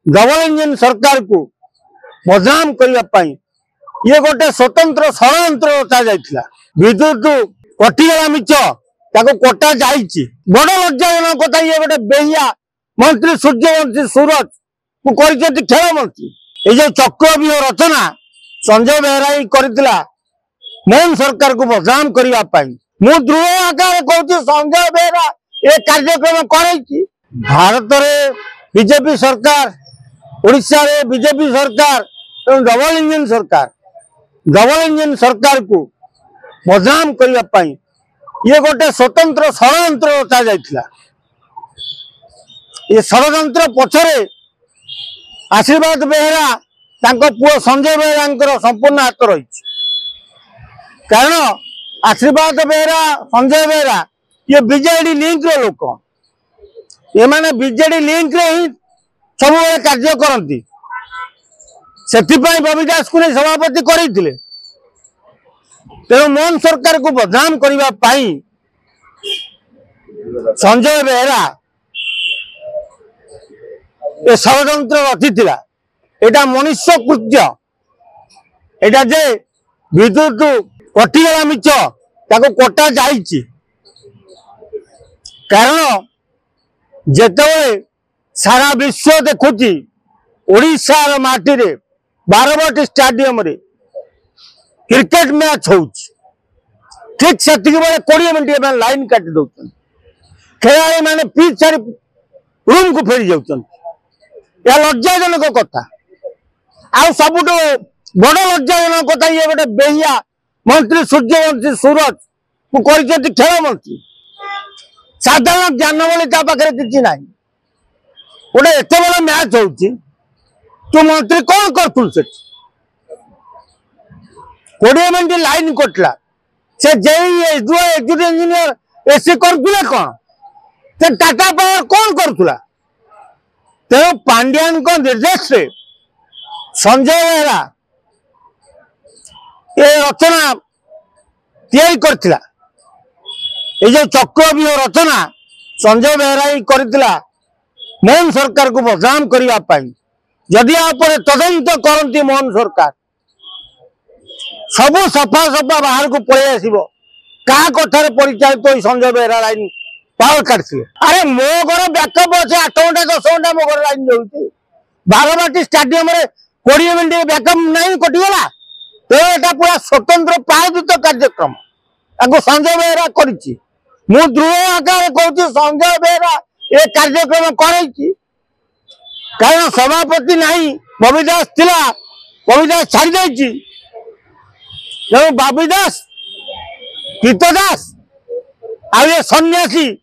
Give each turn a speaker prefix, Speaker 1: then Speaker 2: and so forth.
Speaker 1: Double engine सरकार को बदनाम करने ये गोटे स्वतंत्र षड्यंत्र रचा जाइथिला। विद्युत कटिगला मिच कटा जाइछि। बड़ लज्जाजनक कथा। ये गोटे बेहिया मंत्री सूर्यवंशी सूरज को कर खेल मंत्री। ये जो चक्रव्यूह रचना संजय बेहरा करथिला मोहन सरकार को बदनाम करने मु दृढ़ आकार कहूँ संजय बेहरा ये कार्यक्रम कर। भारत में बीजेपी सरकार, ओडिशा रे बीजेपी सरकार, डबल इंजन सरकार को बदनाम करने ये गोटे स्वतंत्र षड्यंत्र रचा जाइथिला। ये षड्यंत्र पछरे आशीर्वाद बेहरा तांको पुओ संजय बेहरा संपूर्ण हाथ रही। कारण आशीर्वाद बेहरा संजय बेहरा ये बीजेडी लिंक रो लोक। ये माने बीजेडी लिंक रे ही सब कार्य करती। बबी दास को सभापति करते। तेणु मोहन सरकार को बदनाम करने संजय बेहरा ये षड्यंत्र रचिथिला। एटा मनुष्य कृत्य। एटा जे विद्युत कटिगला मिच कटा जाइछि। कारण जेतेबेले सारा विश्व देखुची ओडिशा माटी रे बारवाटी स्टाडियम रे क्रिकेट मैच हो ठीक से 20 मिनट में लाइन काटी दौरान खेलाड़ी मैंने पिच छाड़ी रूम को फेरी जाऊँ। यह लज्जाजनक कथा। आ सबुठ बड़ लज्जाजनक कथा ये गोटे बेहिया मंत्री सूर्यवंशी सूरज को कर खेल मंत्री। साधारण ज्ञान बोली पाखे किसी ना। गोटे एत बड़ा मैच हो तू मंत्री कौन करूँ? 20 मिनट लाइन कटला से एग्जीक्यूटिव इंजीनियर एसी करुला कौन से टाटा पावर कौन करुला? तेणु पांड्यान निर्देश से संजय बेहरा ये रचना तैयारी करथिला। ये जो चक्रव्यूह रचना संजय बेहरा करथिला मोहन सरकार को बदनाम करने। जदि तदंत करती मोहन सरकार सब सफा सफा बाहर को पलि आसो क्या कथार परिचालित संजय बेहरा लाइन पावर काटते। अरे मो घर बैकअप अच्छे 8 घंटा 10 घंटा मो घर लाइन जाऊँगी। बारवाटी स्टाडियम 20 मिनट बैकअप नहीं कटिगला। तो यहाँ पूरा स्वतंत्र प्रायोजित कार्यक्रम संजय बेहरा कर। दृढ़ आकार कहूँ संजय बेहरा ये कार्यक्रम कर। कारण सभापति नहीं बबी दास थिला, बबी दास छाड़ी जाइछि। बबी दास, कृत दास आ ये सन्यासी